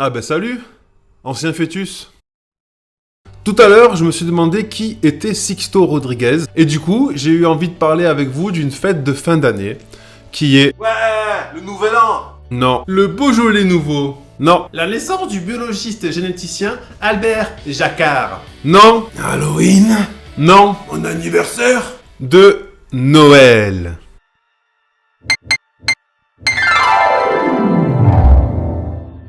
Ah bah salut, ancien fœtus. Tout à l'heure, je me suis demandé qui était Sixto Rodriguez, et du coup, j'ai eu envie de parler avec vous d'une fête de fin d'année, qui est... Ouais, le nouvel an. Non. Le Beaujolais nouveau. Non. La naissance du biologiste généticien Albert Jacquard. Non. Halloween. Non. Mon anniversaire. De Noël.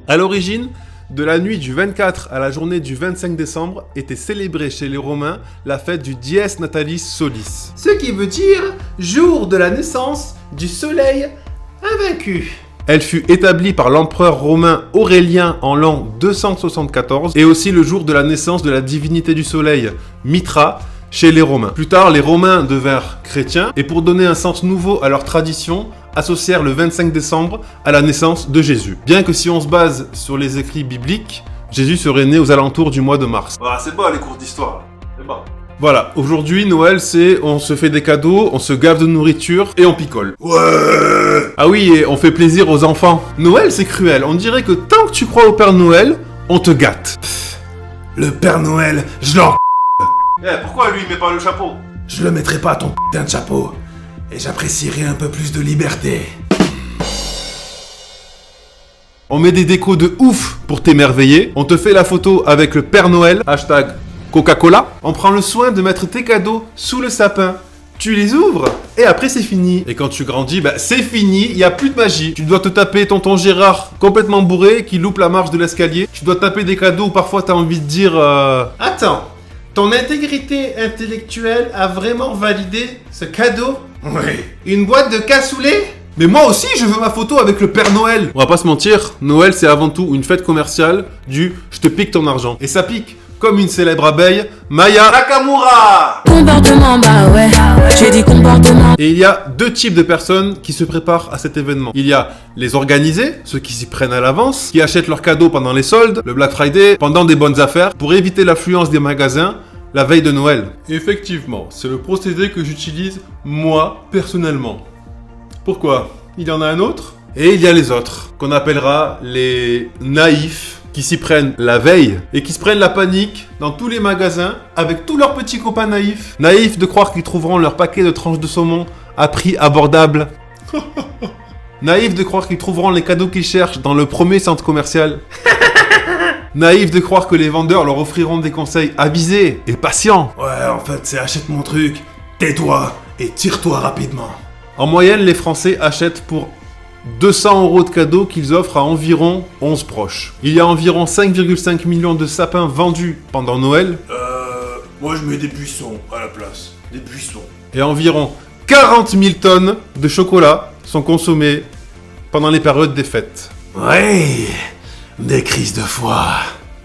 À l'origine, de la nuit du 24 à la journée du 25 décembre était célébrée chez les Romains la fête du Dies Natalis Solis. Ce qui veut dire jour de la naissance du soleil invaincu. Elle fut établie par l'empereur romain Aurélien en l'an 274 et aussi le jour de la naissance de la divinité du soleil, Mitra, chez les Romains. Plus tard, les Romains devinrent chrétiens et pour donner un sens nouveau à leur tradition, associèrent le 25 décembre à la naissance de Jésus. Bien que si on se base sur les écrits bibliques, Jésus serait né aux alentours du mois de mars. Ah, c'est bon les cours d'histoire. C'est bon. Voilà, aujourd'hui Noël c'est on se fait des cadeaux, on se gave de nourriture et on picole. Ouais. Ah oui, et on fait plaisir aux enfants. Noël c'est cruel, on dirait que tant que tu crois au Père Noël, on te gâte. Le Père Noël, je l'en... Pourquoi lui il met pas le chapeau? Je le mettrai pas à ton putain de chapeau. Et j'apprécierai un peu plus de liberté. On met des décos de ouf pour t'émerveiller, on te fait la photo avec le Père Noël, hashtag Coca-Cola. On prend le soin de mettre tes cadeaux sous le sapin. Tu les ouvres et après c'est fini. Et quand tu grandis, c'est fini, il n'y a plus de magie. Tu dois te taper tonton Gérard complètement bourré qui loupe la marche de l'escalier. Tu dois taper des cadeaux où parfois t'as envie de dire Attends, ton intégrité intellectuelle a vraiment validé ce cadeau? Oui. Une boîte de cassoulet? Mais moi aussi je veux ma photo avec le Père Noël. On va pas se mentir, Noël c'est avant tout une fête commerciale du je te pique ton argent. Et ça pique. Comme une célèbre abeille, Maya Nakamura. Comportement, bah ouais, j'ai dit comportement. Et il y a deux types de personnes qui se préparent à cet événement. Il y a les organisés, ceux qui s'y prennent à l'avance, qui achètent leurs cadeaux pendant les soldes, le Black Friday, pendant des bonnes affaires, pour éviter l'affluence des magasins la veille de Noël. Effectivement, c'est le procédé que j'utilise moi, personnellement. Pourquoi? Il y en a un autre? Et il y a les autres, qu'on appellera les naïfs, qui s'y prennent la veille et qui se prennent la panique dans tous les magasins avec tous leurs petits copains naïfs. Naïfs de croire qu'ils trouveront leur paquet de tranches de saumon à prix abordable. Naïfs de croire qu'ils trouveront les cadeaux qu'ils cherchent dans le premier centre commercial. Naïfs de croire que les vendeurs leur offriront des conseils avisés et patients. Ouais, en fait, c'est achète mon truc, tais-toi et tire-toi rapidement. En moyenne, les Français achètent pour 200 € de cadeaux qu'ils offrent à environ 11 proches. Il y a environ 5,5 millions de sapins vendus pendant Noël. Moi je mets des buissons à la place. Des buissons. Et environ 40 000 tonnes de chocolat sont consommées pendant les périodes des fêtes. Ouais, des crises de foie.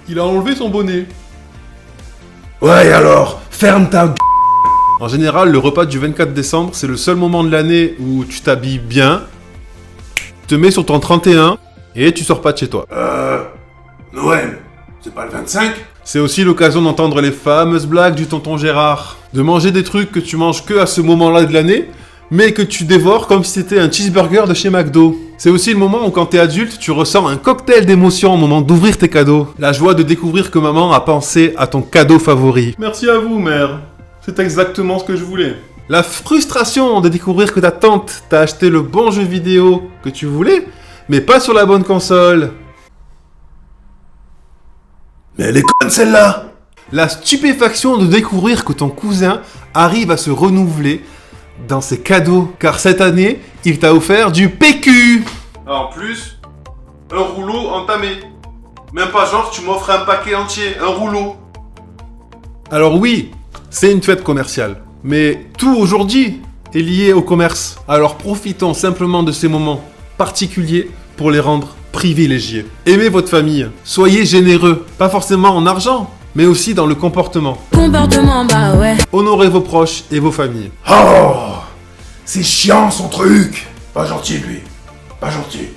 Il a enlevé son bonnet. Ouais alors, ferme ta... En général, le repas du 24 décembre, c'est le seul moment de l'année où tu t'habilles bien, te mets sur ton 31 et tu sors pas de chez toi. Noël, c'est pas le 25? C'est aussi l'occasion d'entendre les fameuses blagues du tonton Gérard. De manger des trucs que tu manges que à ce moment-là de l'année, mais que tu dévores comme si c'était un cheeseburger de chez McDo. C'est aussi le moment où quand t'es adulte, tu ressens un cocktail d'émotions au moment d'ouvrir tes cadeaux. La joie de découvrir que maman a pensé à ton cadeau favori. Merci à vous, mère. C'est exactement ce que je voulais. La frustration de découvrir que ta tante t'a acheté le bon jeu vidéo que tu voulais, mais pas sur la bonne console. Mais elle est conne celle-là. La stupéfaction de découvrir que ton cousin arrive à se renouveler dans ses cadeaux, car cette année, il t'a offert du PQ. En plus, un rouleau entamé. Même pas genre tu m'offres un paquet entier, un rouleau. Alors oui, c'est une fête commerciale. Mais tout aujourd'hui est lié au commerce. Alors profitons simplement de ces moments particuliers pour les rendre privilégiés. Aimez votre famille, soyez généreux, pas forcément en argent, mais aussi dans le comportement. Comportement, bah ouais. Honorez vos proches et vos familles. Oh, c'est chiant son truc. Pas gentil lui, pas gentil.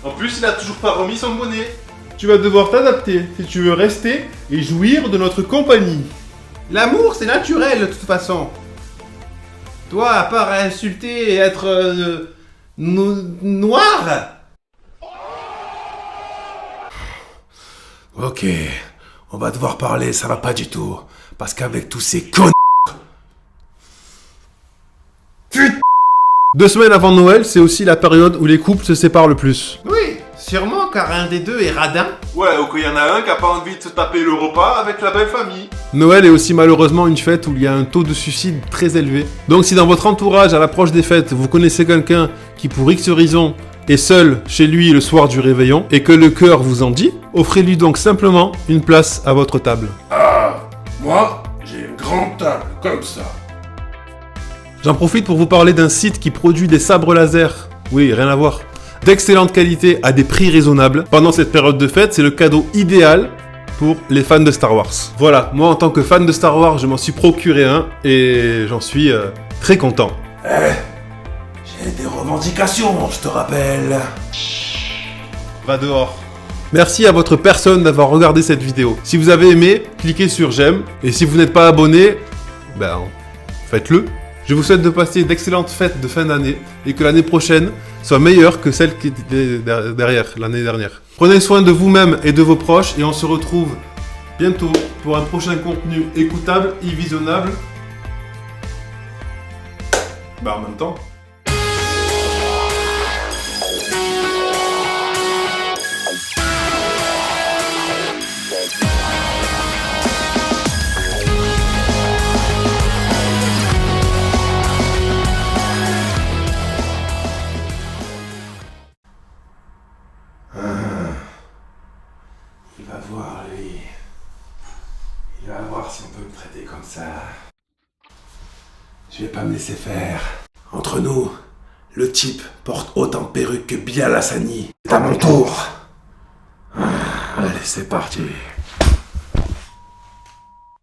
En plus il a toujours pas remis son bonnet. Tu vas devoir t'adapter si tu veux rester et jouir de notre compagnie. L'amour c'est naturel de toute façon. Toi, à part insulter et être noir. Ok, on va devoir parler, ça va pas du tout. Parce qu'avec tous ces cons... 2 semaines avant Noël, c'est aussi la période où les couples se séparent le plus. Oui, sûrement car un des deux est radin. Ouais, ou qu'il y en a un qui a pas envie de se taper le repas avec la belle famille. Noël est aussi malheureusement une fête où il y a un taux de suicide très élevé. Donc si dans votre entourage, à l'approche des fêtes, vous connaissez quelqu'un qui pour X raison est seul chez lui le soir du réveillon et que le cœur vous en dit, offrez-lui donc simplement une place à votre table. Ah, moi, j'ai une grande table, comme ça. J'en profite pour vous parler d'un site qui produit des sabres laser. Oui, rien à voir. D'excellente qualité à des prix raisonnables. Pendant cette période de fête, c'est le cadeau idéal pour les fans de Star Wars. Voilà, moi en tant que fan de Star Wars, je m'en suis procuré un et j'en suis très content. J'ai des revendications, je te rappelle. Va dehors. Merci à votre personne d'avoir regardé cette vidéo. Si vous avez aimé, cliquez sur j'aime. Et si vous n'êtes pas abonné, ben, faites-le. Je vous souhaite de passer d'excellentes fêtes de fin d'année et que l'année prochaine soit meilleure que celle qui était derrière, l'année dernière. Prenez soin de vous-même et de vos proches et on se retrouve bientôt pour un prochain contenu écoutable et visionnable. Bah en même temps. Il va voir, lui. Il va voir si on peut me traiter comme ça. Je vais pas me laisser faire. Entre nous, le type porte autant de perruques que Bilal Hassani. C'est à mon tour. Allez, c'est parti.